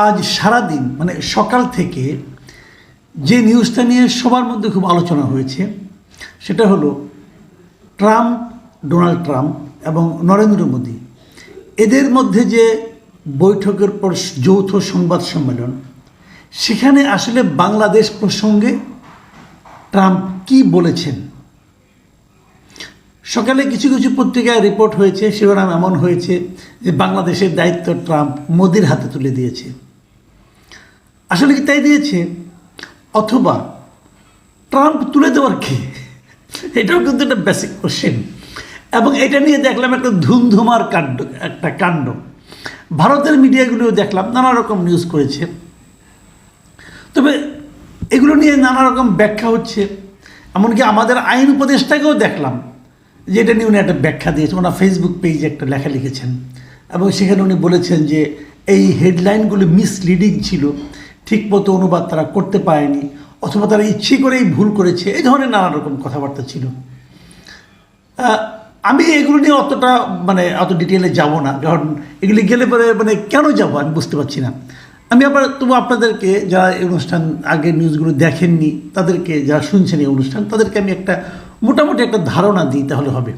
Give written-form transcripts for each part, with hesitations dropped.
আজ সারাদিন মানে সকাল থেকে যে নিউজটা নিয়ে সবার মধ্যে খুব আলোচনা হয়েছে সেটা হলো ডোনাল্ড ট্রাম্প এবং নরেন্দ্র মোদী এদের মধ্যে যে বৈঠকের পর যৌথ সংবাদ সম্মেলন, সেখানে আসলে বাংলাদেশ প্রসঙ্গে ট্রাম্প কি বলেছেন। সকালে কিছু কিছু পত্রিকায় রিপোর্ট হয়েছে, শিরোনাম এমন হয়েছে যে বাংলাদেশের দায়িত্ব ট্রাম্প মোদির হাতে তুলে দিয়েছে। আসলে কি তাই দিয়েছে, অথবা ট্রাম্প তুলে দেওয়ার কি? এটাও কিন্তু একটা বেসিক কোশ্চেন। এবং এটা নিয়ে দেখলাম একটা ধুমধুমার কাণ্ড। ভারতের মিডিয়াগুলোও দেখলাম নানা রকম নিউজ করেছে। তবে এগুলো নিয়ে নানা রকম ব্যাখ্যা হচ্ছে। এমনকি আমাদের আইন উপদেষ্টাকেও দেখলাম যে এটা নিয়ে উনি একটা ব্যাখ্যা দিয়েছে। ওনার ফেসবুক পেজে একটা লেখা লিখেছেন এবং সেখানে উনি বলেছেন যে এই হেডলাইনগুলো মিসলিডিং ছিল, ঠিকমতো অনুবাদ তারা করতে পারেনি, অথবা তারা ইচ্ছে করেই ভুল করেছে, এই ধরনের নানা রকম কথাবার্তা ছিল। আমি এগুলো নিয়ে অত ডিটেলে যাব না, কারণ এগুলি গেলে পরে কেন যাব আমি বুঝতে পারছি না। আমি আবার তবু আপনাদেরকে যারা এই অনুষ্ঠান আগের নিউজগুলো দেখেননি, তাদেরকে যারা শুনছেন এই অনুষ্ঠান, তাদেরকে আমি মোটামুটি একটা ধারণা দিই, তাহলে হবে।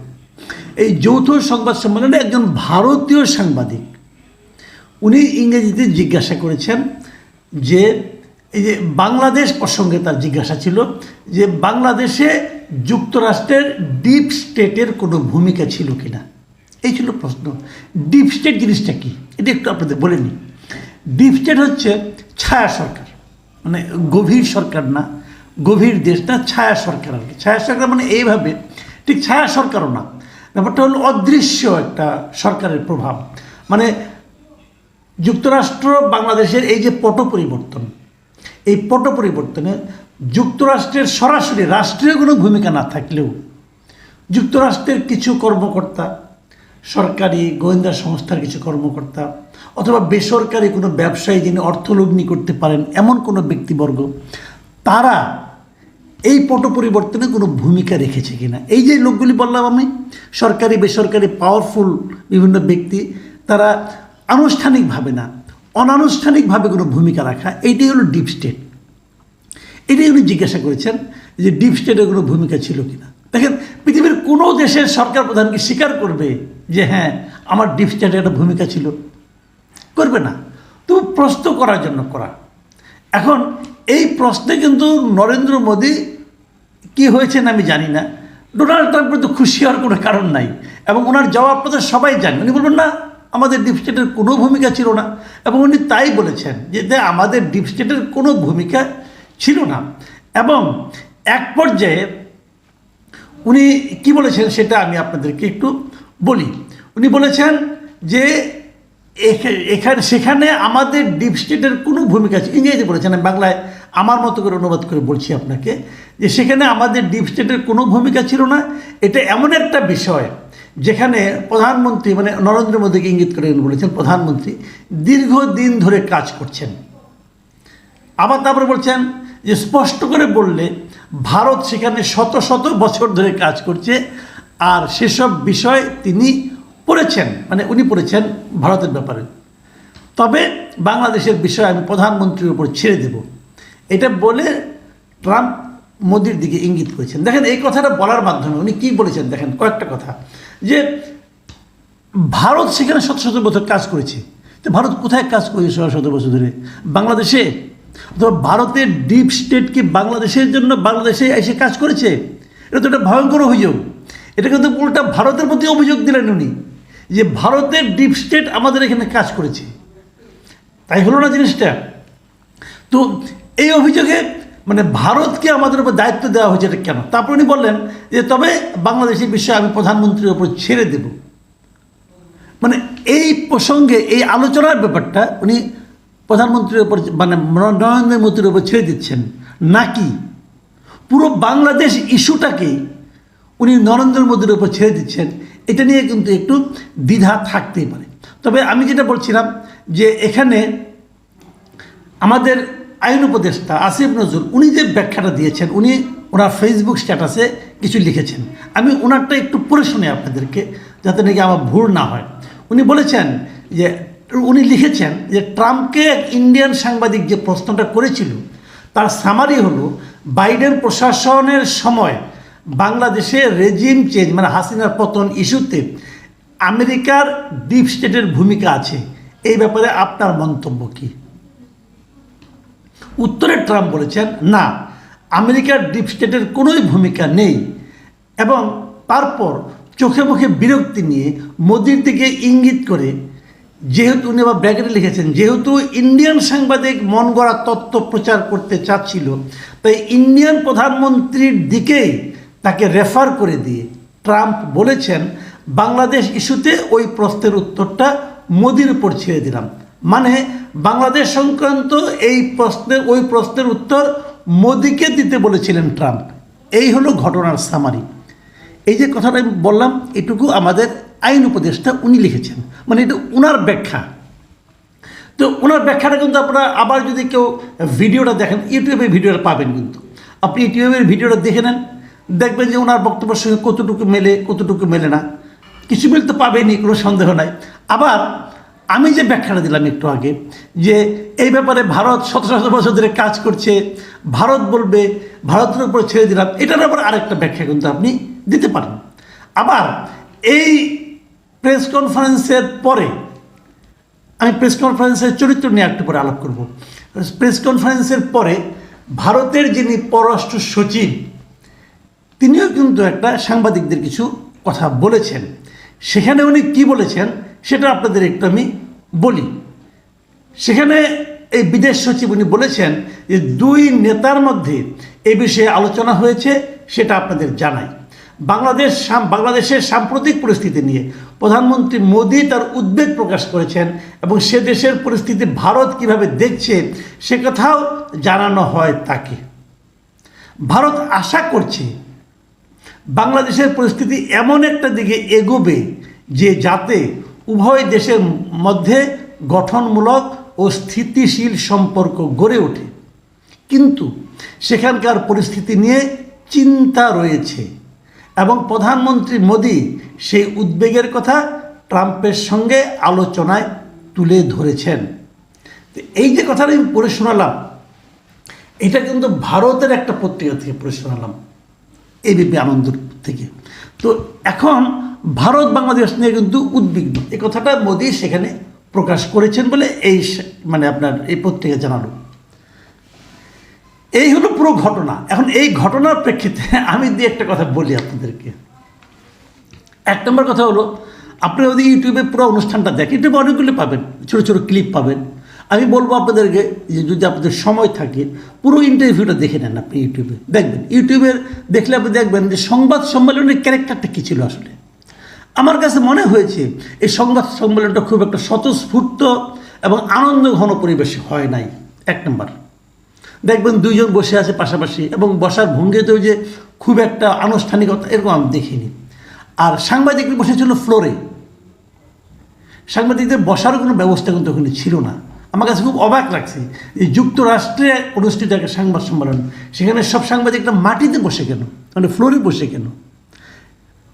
এই যৌথ সংবাদ সম্মেলনে একজন ভারতীয় সাংবাদিক উনি ইংরেজিতে জিজ্ঞাসা করেছেন যে এই যে বাংলাদেশ প্রসঙ্গে তার জিজ্ঞাসা ছিল যে বাংলাদেশে যুক্তরাষ্ট্রের ডিপ স্টেটের কোনো ভূমিকা ছিল কিনা। এই ছিল প্রশ্ন। ডিপ স্টেট জিনিসটা কি এটা একটু আপনাদের বলে নিই। ডিপ স্টেট হচ্ছে ছায়া সরকার, মানে গভীর সরকার না, গভীর দেশ না, ছায়া সরকার আর কি। ছায়া সরকার মানে এইভাবে, ঠিক ছায়া সরকারও না, ব্যাপারটা হলো অদৃশ্য একটা সরকারের প্রভাব। মানে যুক্তরাষ্ট্র বাংলাদেশের এই যে পট পরিবর্তন, এই পট পরিবর্তনে যুক্তরাষ্ট্রের সরাসরি রাষ্ট্রীয় কোনো ভূমিকা না থাকলেও যুক্তরাষ্ট্রের কিছু কর্মকর্তা, সরকারি গোয়েন্দা সংস্থার কিছু কর্মকর্তা, অথবা বেসরকারি কোনো ব্যবসায়ী যিনি অর্থলগ্নি করতে পারেন এমন কোনো ব্যক্তিবর্গ, তারা এই পট পরিবর্তনে কোনো ভূমিকা রেখেছে কিনা। এই যে লোকগুলি বললাম আমি, সরকারি বেসরকারি পাওয়ারফুল বিভিন্ন ব্যক্তি, তারা আনুষ্ঠানিকভাবে না, অনানুষ্ঠানিকভাবে কোনো ভূমিকা রাখা, এইটাই হলো ডিপ স্টেট। এটাই উনি জিজ্ঞাসা করেছেন যে ডিপ স্টেটের কোনো ভূমিকা ছিল কিনা। দেখেন, পৃথিবীর কোনো দেশের সরকার প্রধান কি স্বীকার করবে যে হ্যাঁ আমার ডিপ স্টেটের একটা ভূমিকা ছিল? করবে না। তো প্রশ্ন করার জন্য করা। এখন এই প্রশ্নে কিন্তু নরেন্দ্র মোদী কি হয়েছেন আমি জানি না, ডোনাল্ড ট্রাম্পের তো খুশি হওয়ার কোনো কারণ নাই। এবং ওনার জবাবটা তো সবাই জানে। উনি বলবেন না আমাদের ডিপ স্টেটের কোনো ভূমিকা ছিল না, এবং উনি তাই বলেছেন যে আমাদের ডিপ স্টেটের কোনো ভূমিকা ছিল না। এবং এক পর্যায়ে উনি কি বলেছেন সেটা আমি আপনাদেরকে একটু বলি। উনি বলেছেন যে সেখানে আমাদের ডিপ স্টেটের কোনো ভূমিকা আছে। ইংরেজি বলেছেন, আমি বাংলায় আমার মতো করে অনুবাদ করে বলছি আপনাকে, যে সেখানে আমাদের ডিপ স্টেটের কোনো ভূমিকা ছিল না। এটা এমন একটা বিষয় যেখানে প্রধানমন্ত্রী, মানে নরেন্দ্র মোদীকে ইঙ্গিত করে বলেছেন, প্রধানমন্ত্রী দীর্ঘদিন ধরে কাজ করছেন। আবার তারপরে বলছেন যে স্পষ্ট করে বললে ভারত সেখানে শত শত বছর ধরে কাজ করছে, আর সেসব বিষয় তিনি পড়েছেন, মানে উনি পড়েছেন ভারতের ব্যাপারে। তবে বাংলাদেশের বিষয় আমি প্রধানমন্ত্রীর উপর ছেড়ে দেব, এটা বলে ট্রাম্প মোদির দিকে ইঙ্গিত করেছেন। দেখেন, এই কথাটা বলার মাধ্যমে উনি কী বলেছেন, দেখেন কয়েকটা কথা, যে ভারত সেখানে শত শত বছর কাজ করেছে। তো ভারত কোথায় কাজ করেছে শত শত বছর ধরে? বাংলাদেশে? অথবা ভারতের ডিপ স্টেট কি বাংলাদেশের জন্য বাংলাদেশে এসে কাজ করেছে? এটা তো একটা ভয়ঙ্কর অভিযোগ। এটা কিন্তু উল্টা ভারতের প্রতি অভিযোগ দিলেন উনি, যে ভারতের ডিপ স্টেট আমাদের এখানে কাজ করেছে। তাই হলো না জিনিসটা? তো এই অভিযোগে মানে ভারতকে আমাদের উপর দায়িত্ব দেওয়া হয়েছে, এটা কেন? তারপর উনি বললেন যে তবে বাংলাদেশের বিষয়ে আমি প্রধানমন্ত্রীর উপর ছেড়ে দেব। মানে এই প্রসঙ্গে এই আলোচনার ব্যাপারটা উনি প্রধানমন্ত্রীর উপর, মানে নরেন্দ্র মোদীর উপর ছেড়ে দিচ্ছেন, নাকি পুরো বাংলাদেশ ইস্যুটাকেই উনি নরেন্দ্র মোদীর উপর ছেড়ে দিচ্ছেন, এটা নিয়ে কিন্তু একটু দ্বিধা থাকতেই পারে। তবে আমি যেটা বলছিলাম যে এখানে আমাদের আইন উপদেষ্টা আসিফ নজরুল উনি যে ব্যাখ্যাটা দিয়েছেন, উনি ওনার ফেসবুক স্ট্যাটাসে কিছু লিখেছেন। আমি ওনারটা একটু পড়ে শুনি আপনাদেরকে, যাতে নাকি আমার ভুল না হয়। উনি বলেছেন যে উনি লিখেছেন যে ট্রাম্পকে এক ইন্ডিয়ান সাংবাদিক যে প্রশ্নটা করেছিল তার সামারি হলো বাইডেন প্রশাসনের সময় বাংলাদেশে রেজিম চেঞ্জ মানে হাসিনার পতন ইস্যুতে আমেরিকার ডিপ স্টেটের ভূমিকা আছে, এই ব্যাপারে আপনার মন্তব্য কী? উত্তরে ট্রাম্প বলেছেন না, আমেরিকার ডিপ স্টেটের কোনোই ভূমিকা নেই, এবং তারপর চোখে মুখে বিরক্তি নিয়ে মোদির দিকে ইঙ্গিত করে, যেহেতু উনি আবার ব্র্যাকেটে লিখেছেন, যেহেতু ইন্ডিয়ান সাংবাদিক মন গড়া তথ্য প্রচার করতে চাচ্ছিল তাই ইন্ডিয়ান প্রধানমন্ত্রীর দিকেই তাকে রেফার করে দিয়ে ট্রাম্প বলেছেন বাংলাদেশ ইস্যুতে ওই প্রশ্নের উত্তরটা মোদির উপর ছেড়ে দিলাম। মানে বাংলাদেশ সংক্রান্ত ওই প্রশ্নের উত্তর মোদিকে দিতে বলেছিলেন ট্রাম্প। এই হলো ঘটনার সামারি। এই যে কথাটা আমি বললাম এটুকু আমাদের আইন উপদেষ্টা উনি লিখেছেন, মানে এটা ওনার ব্যাখ্যা। তো ওনার ব্যাখ্যাটা কিন্তু আপনারা আবার যদি কেউ ভিডিওটা দেখেন, ইউটিউবে ভিডিওটা পাবেন, কিন্তু আপনি ইউটিউবের ভিডিওটা দেখে নেন, দেখবেন যে ওনার বক্তব্যের সঙ্গে কতটুকু মেলে কতটুকু মেলে না, কিছু মিল তো পাবেনই, কোনো সন্দেহ নাই। আবার আমি যে ব্যাখ্যাটা দিলাম একটু আগে, যে এই ব্যাপারে ভারত 1700 বছর ধরে কাজ করছে, ভারত বলবে, ভারতের উপর ছেড়ে দিলাম, এটার আবার আরেকটা ব্যাখ্যা কিন্তু আপনি দিতে পারেন। আবার এই প্রেস কনফারেন্সের পরে আমি প্রেস কনফারেন্সের চরিত্র নিয়ে একটু পরে আলাপ করব। প্রেস কনফারেন্সের পরে ভারতের যিনি পররাষ্ট্র সচিব তিনিও কিন্তু একটা সাংবাদিকদের কিছু কথা বলেছেন। সেখানে উনি কি বলেছেন সেটা আপনাদের একটু আমি বলি। সেখানে এই বিদেশ সচিব উনি বলেছেন যে দুই নেতার মধ্যে এই বিষয়ে আলোচনা হয়েছে, সেটা আপনাদের জানাই। বাংলাদেশের সাম্প্রতিক পরিস্থিতি নিয়ে প্রধানমন্ত্রী মোদি তার উদ্বেগ প্রকাশ করেছেন এবং সে দেশের পরিস্থিতি ভারত কিভাবে দেখছে সে কথাও জানানো হয় তাকে। ভারত আশা করছে বাংলাদেশের পরিস্থিতি এমন একটা দিকে এগোবে যে যাতে উভয় দেশের মধ্যে গঠনমূলক ও স্থিতিশীল সম্পর্ক গড়ে ওঠে, কিন্তু সেখানকার পরিস্থিতি নিয়ে চিন্তা রয়েছে এবং প্রধানমন্ত্রী মোদি সেই উদ্বেগের কথা ট্রাম্পের সঙ্গে আলোচনায় তুলে ধরেছেন। এই যে কথাটা আমি পড়ে শোনালাম, এটা কিন্তু ভারতের একটা পত্রিকা থেকে পড়ে শোনালাম, এবিপি আনন্দ থেকে। তো এখন ভারত বাংলাদেশ নিয়ে কিন্তু উদ্বিগ্ন, এই কথাটা মোদি সেখানে প্রকাশ করেছেন বলে মানে আপনার এই পত্রিকা জানালো। এই হলো পুরো ঘটনা। এখন এই ঘটনার প্রেক্ষিতে আমি একটা কথা বলি আপনাদেরকে। এক নম্বর কথা হলো, আপনি যদি ইউটিউবে পুরো অনুষ্ঠানটা দেখেন, ইউটিউবে অনেকগুলো পাবেন, ছোটো ছোটো ক্লিপ পাবেন। আমি বলবো আপনাদেরকে যে যদি আপনাদের সময় থাকে পুরো ইন্টারভিউটা দেখে নেন, আপনি ইউটিউবে দেখবেন। ইউটিউবের দেখলে আপনি দেখবেন যে সংবাদ সম্মেলনের ক্যারেক্টারটা কী ছিল। আসলে আমার কাছে মনে হয়েছে এই সংবাদ সম্মেলনটা খুব একটা স্বতঃস্ফূর্ত এবং আনন্দ ঘন পরিবেশে হয় নাই। এক নম্বর, দেখবেন দুইজন বসে আছে পাশাপাশি এবং বসার ভঙ্গিতেও যে খুব একটা আনুষ্ঠানিকতা এরকম আমি দেখিনি। আর সাংবাদিকরা বসেছিল ফ্লোরে, সাংবাদিকদের বসারও কোনো ব্যবস্থা কিন্তু ওখানে ছিল না। আমার কাছে খুব অবাক লাগছে যে যুক্তরাষ্ট্রে অনুষ্ঠিত একটা সংবাদ সম্মেলন, সেখানে সব সাংবাদিকরা মাটিতে বসে কেন, মানে ফ্লোরে বসে কেন।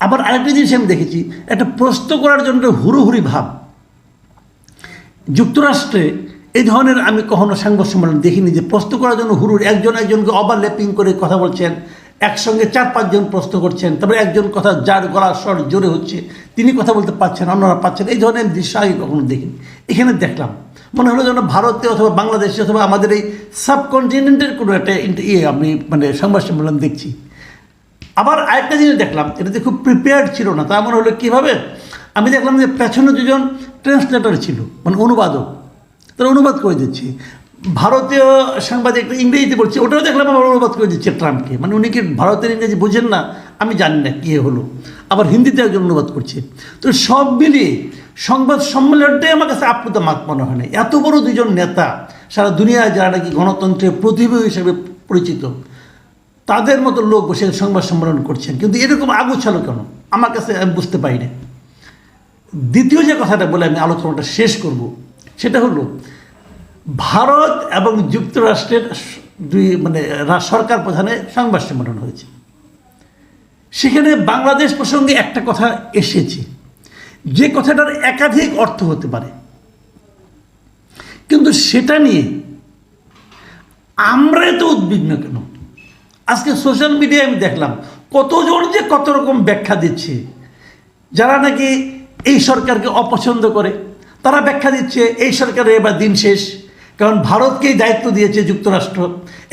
আবার আরেকটা জিনিস আমি দেখেছি, একটা প্রশ্ন করার জন্য হুড়োহুড়ি ভাব। যুক্তরাষ্ট্রে এই ধরনের আমি কখনো সংবাদ সম্মেলন দেখিনি যে প্রশ্ন করার জন্য হুড়ুড়ি, একজনকে ওভারল্যাপিং করে কথা বলছেন, একসঙ্গে 4-5 জন প্রশ্ন করছেন, তারপরে একজন কথা যার গলার স্বর জোরে হচ্ছে তিনি কথা বলতে পারছেন, অন্যরা পাচ্ছেন। এই ধরনের দৃশ্য আগে কখনো দেখিনি, এখানে দেখলাম। মনে হলো যেন ভারতে অথবা বাংলাদেশে অথবা আমাদের এই সাবকন্টিনেন্টের কোনো একটা আমি মানে সংবাদ সম্মেলন দেখছি। আবার আরেকটা জিনিস দেখলাম, এটাতে খুব প্রিপেয়ার্ড ছিল না। তা মনে হলো কীভাবে, আমি দেখলাম যে পেছনে দুজন ট্রান্সলেটর ছিল, মানে অনুবাদক, তারা অনুবাদ করে দিচ্ছে। ভারতীয় সাংবাদিক ইংরেজিতে বলছে, ওটাও দেখলাম আবার অনুবাদ করে দিচ্ছে ট্রাম্পকে। মানে উনি কি ভারতের ইংরেজি বোঝেন না আমি জানি না কী হলো, আবার হিন্দিতে একজন অনুবাদ করছে। তো সব মিলিয়ে সংবাদ সম্মেলনটাই আমার কাছে আপ্লুত মনে হয় না। এত বড় দুজন নেতা, সারা দুনিয়ায় যারা নাকি গণতন্ত্রের প্রতিভা হিসেবে পরিচিত, তাদের মতো লোক বসে সংবাদ সম্মেলন করছেন, কিন্তু এরকম আগোছালো কেন আমার কাছে আমি বুঝতে পারি না। দ্বিতীয় যে কথাটা বলে আমি আলোচনাটা শেষ করব, সেটা হলো ভারত এবং যুক্তরাষ্ট্রের দুই মানে সরকার প্রধানের সংবাদ সম্মেলন হয়েছে। সেখানে বাংলাদেশ প্রসঙ্গে একটা কথা এসেছে, যে কথাটার একাধিক অর্থ হতে পারে। কিন্তু সেটা নিয়ে আমরা এত উদ্বিগ্ন কেন? আজকে সোশ্যাল মিডিয়ায় আমি দেখলাম কতজন যে কত রকম ব্যাখ্যা দিচ্ছে। যারা নাকি এই সরকারকে অপছন্দ করে তারা ব্যাখ্যা দিচ্ছে এই সরকারের এবার দিন শেষ, কারণ ভারতকেই দায়িত্ব দিয়েছে যুক্তরাষ্ট্র,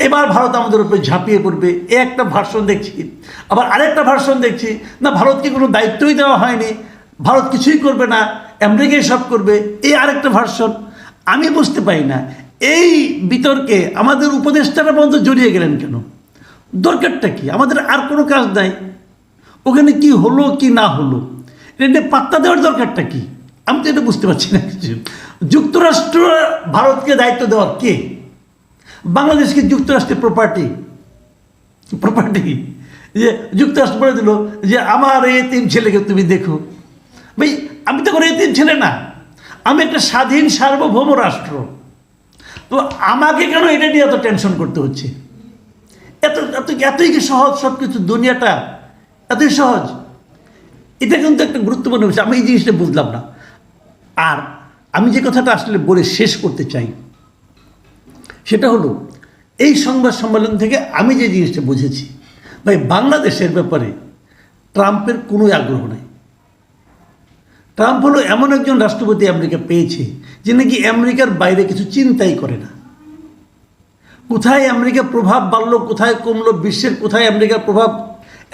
এবার ভারত আমাদের উপরে ঝাঁপিয়ে পড়বে। এ একটা ভার্সন দেখছি। আবার আরেকটা ভার্সন দেখছি না, ভারতকে কোনো দায়িত্বই দেওয়া হয়নি, ভারত কিছুই করবে না, আমেরিকাই সব করবে। এই আরেকটা ভার্সন। আমি বুঝতে পারি না এই বিতর্কে আমাদের উপদেষ্টারা বন্ধু জড়িয়ে গেলেন কেন? দরকারটা কি? আমাদের আর কোনো কাজ নাই। ওখানে কি হলো কি না হলো এটা পাত্তা দেওয়ার দরকারটা কি? আমি তো এটা বুঝতে পারছি না কিছু। যুক্তরাষ্ট্র ভারতকে দায়িত্ব দেওয়ার কে? বাংলাদেশ কি যুক্তরাষ্ট্রের প্রপার্টি? যে যুক্তরাষ্ট্র বলে দিল যে আমার এই 3 ছেলেকে তুমি দেখো। ভাই আমি তো কোনো এই 3 ছেলে না, আমি একটা স্বাধীন সার্বভৌম রাষ্ট্র। তো আমাকে কেন এটা নিয়ে এত টেনশন করতে হচ্ছে? এতই কি সহজ সব কিছু? দুনিয়াটা এতই সহজ? এটা কিন্তু একটা গুরুত্বপূর্ণ বিষয়। আমি এই জিনিসটা বুঝলাম না। আর আমি যে কথাটা আসলে বলে শেষ করতে চাই সেটা হলো, এই সংবাদ সম্মেলন থেকে আমি যে জিনিসটা বুঝেছি, ভাই বাংলাদেশের ব্যাপারে ট্রাম্পের কোনো আগ্রহ নেই। ট্রাম্প হলো এমন একজন রাষ্ট্রপতি আমেরিকা পেয়েছে যে নাকি আমেরিকার বাইরে কিছু চিন্তাই করে না। কোথায় আমেরিকার প্রভাব বাড়লো, কোথায় কমলো, বিশ্বের কোথায় আমেরিকার প্রভাব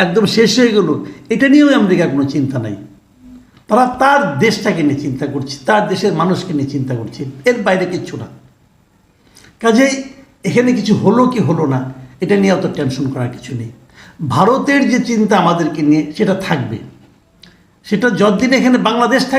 একদম শেষ হয়ে গেল, এটা নিয়েও আমেরিকার কোনো চিন্তা নাই। তারা তার দেশটাকে নিয়ে চিন্তা করছে, তার দেশের মানুষকে নিয়ে চিন্তা করছে, এর বাইরে কিচ্ছু না। কাজেই এখানে কিছু হলো কি হলো না এটা নিয়ে অত টেনশন করার কিছু নেই। ভারতের যে চিন্তা আমাদেরকে নিয়ে সেটা থাকবে, সেটা যতদিন এখানে বাংলাদেশ থাকবে